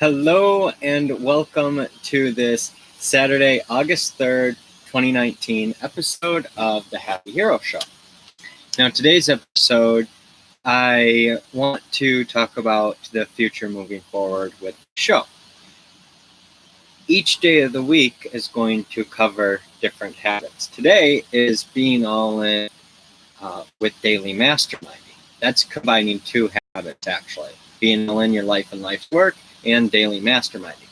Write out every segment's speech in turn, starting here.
Hello and welcome to this Saturday, August 3rd, 2019 episode of the Happy Hero Show. Now, today's episode, I want to talk about the future moving forward with the show. Each day of the week is going to cover different habits. Today is being all in with daily masterminding. That's combining two habits, actually. Being all in your life and life's work and daily masterminding.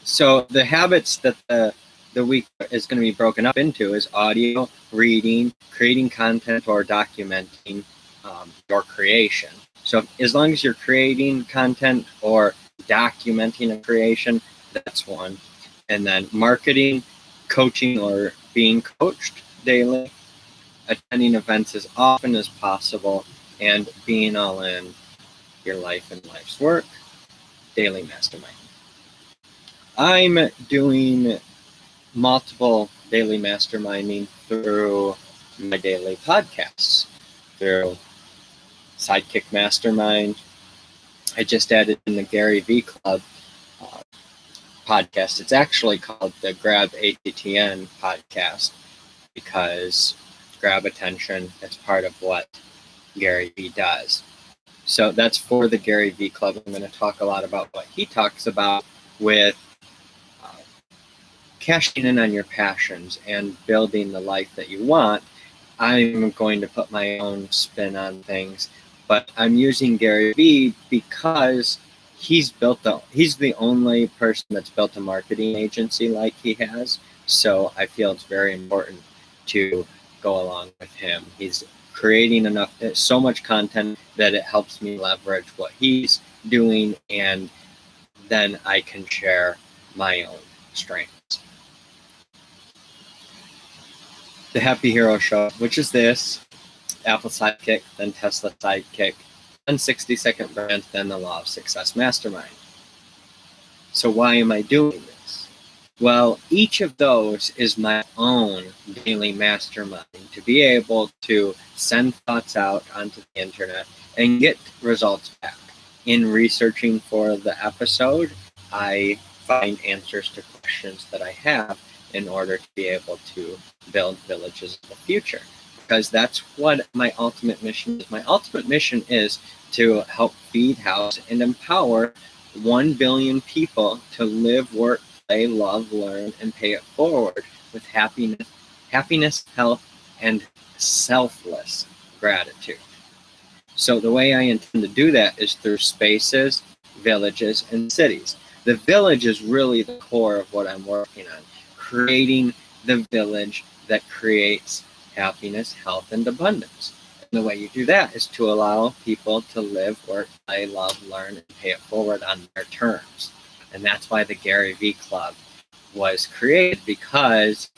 So the habits that the week is going to be broken up into is audio, reading, creating content, or documenting your creation. So as long as you're creating content or documenting a creation, that's one. And then marketing, coaching, or being coached daily, attending events as often as possible, and being all in your life and life's work, daily masterminding. I'm doing multiple daily masterminding through my daily podcasts, through Sidekick Mastermind. I just added in the Gary V Club podcast. It's actually called the Grab ATTN podcast because grab attention, it's part of what Gary V does. So that's for the Gary V Club. I'm going to talk a lot about what he talks about with cashing in on your passions and building the life that you want. I'm going to put my own spin on things, but I'm using Gary V because he's the only person that's built a marketing agency like he has. So I feel it's very important to go along with him. He's creating so much content that it helps me leverage what he's doing, and then I can share my own strengths. The Happy Hero Show, which is this, Apple Sidekick, then Tesla Sidekick, then 60-Second Brand, then the Law of Success Mastermind. So why am I doing this? Well, each of those is my own daily masterminding to be able to send thoughts out onto the internet and get results back. In researching for the episode, I find answers to questions that I have in order to be able to build villages of the future. Because that's what my ultimate mission is. My ultimate mission is to help feed, house, and empower 1 billion people to live, work, play, love, learn, and pay it forward with happiness, health, and selfless gratitude. So the way I intend to do that is through spaces, villages, and cities. The village is really the core of what I'm working on, creating the village that creates happiness, health, and abundance. And the way you do that is to allow people to live, work, play, love, learn, and pay it forward on their terms. And that's why the Gary V Club was created, because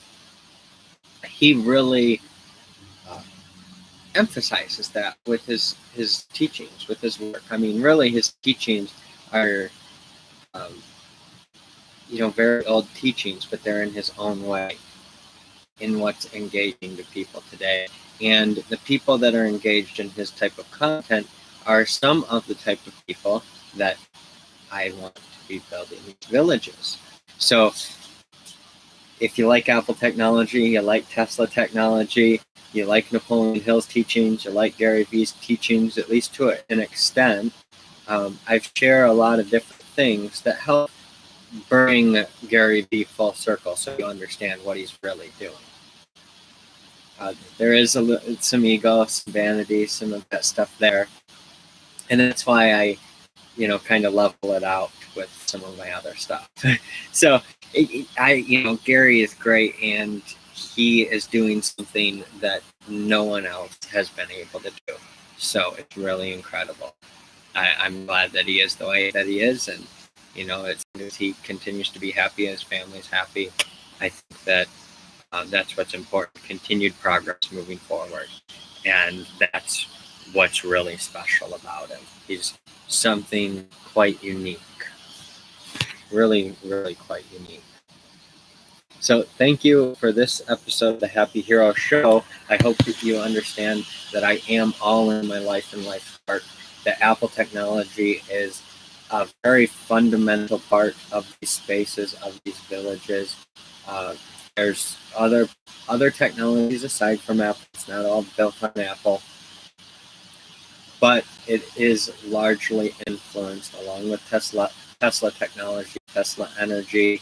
he really emphasizes that with his teachings, with his work. I mean, really, his teachings are, very old teachings, but they're in his own way, in what's engaging to people today. And the people that are engaged in his type of content are some of the type of people that I want to be building these villages. So if you like Apple technology, you like Tesla technology, you like Napoleon Hill's teachings, you like Gary V's teachings, at least to an extent, I share a lot of different things that help bring Gary V full circle so you understand what he's really doing. There is some ego, some vanity, some of that stuff there. And that's why I, kind of level it out with some of my other stuff. So Gary is great, and he is doing something that no one else has been able to do. So it's really incredible. I'm glad that he is the way that he is, and as he continues to be happy and his family's happy, I think that that's what's important, continued progress moving forward. And that's what's really special about him. He's something quite unique. Really, really quite unique. So thank you for this episode of the Happy Hero Show. I hope that you understand that I am all in my life and life work. That Apple technology is a very fundamental part of these spaces, of these villages. There's other technologies aside from Apple. It's not all built on Apple, but it is largely influenced, along with Tesla technology, Tesla energy.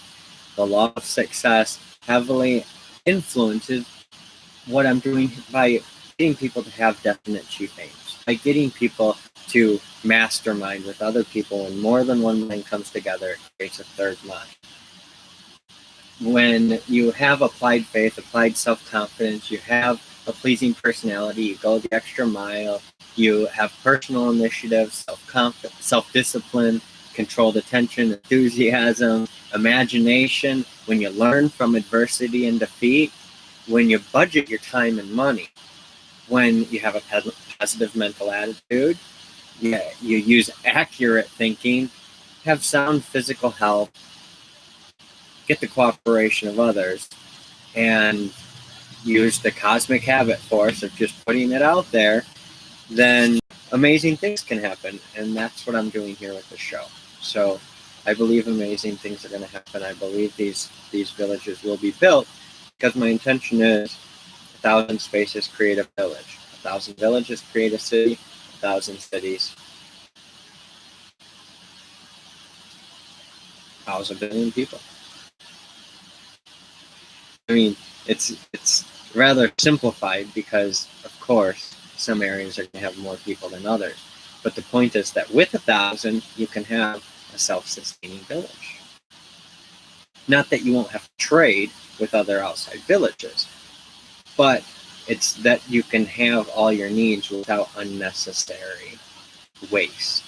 The law of success heavily influences what I'm doing by getting people to have definite chief aims, by getting people to mastermind with other people. When more than one mind comes together, it creates a third mind. When you have applied faith, applied self-confidence, you have a pleasing personality, you go the extra mile, you have personal initiative, self-discipline, controlled attention, enthusiasm, imagination, when you learn from adversity and defeat, when you budget your time and money, when you have a positive mental attitude, you use accurate thinking, have sound physical health, get the cooperation of others, and use the cosmic habit force of just putting it out there, then amazing things can happen. And that's what I'm doing here with the show. So I believe amazing things are going to happen. I believe these villages will be built because my intention is 1,000 spaces create a village, 1,000 villages create a city, 1,000 cities house a billion people. I mean, it's rather simplified because, of course, some areas are going to have more people than others. But the point is that with 1,000, you can have a self-sustaining village. Not that you won't have to trade with other outside villages, but it's that you can have all your needs without unnecessary waste.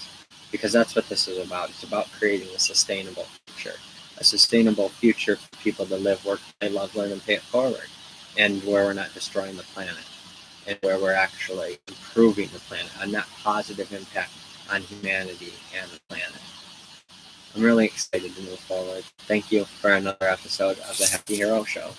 Because that's what this is about. It's about creating a sustainable future. A sustainable future for people to live, work, play, love, learn, and pay it forward. And where we're not destroying the planet. And where we're actually improving the planet. A net positive impact on humanity and the planet. I'm really excited to move forward. Thank you for another episode of the Happy Hero Show.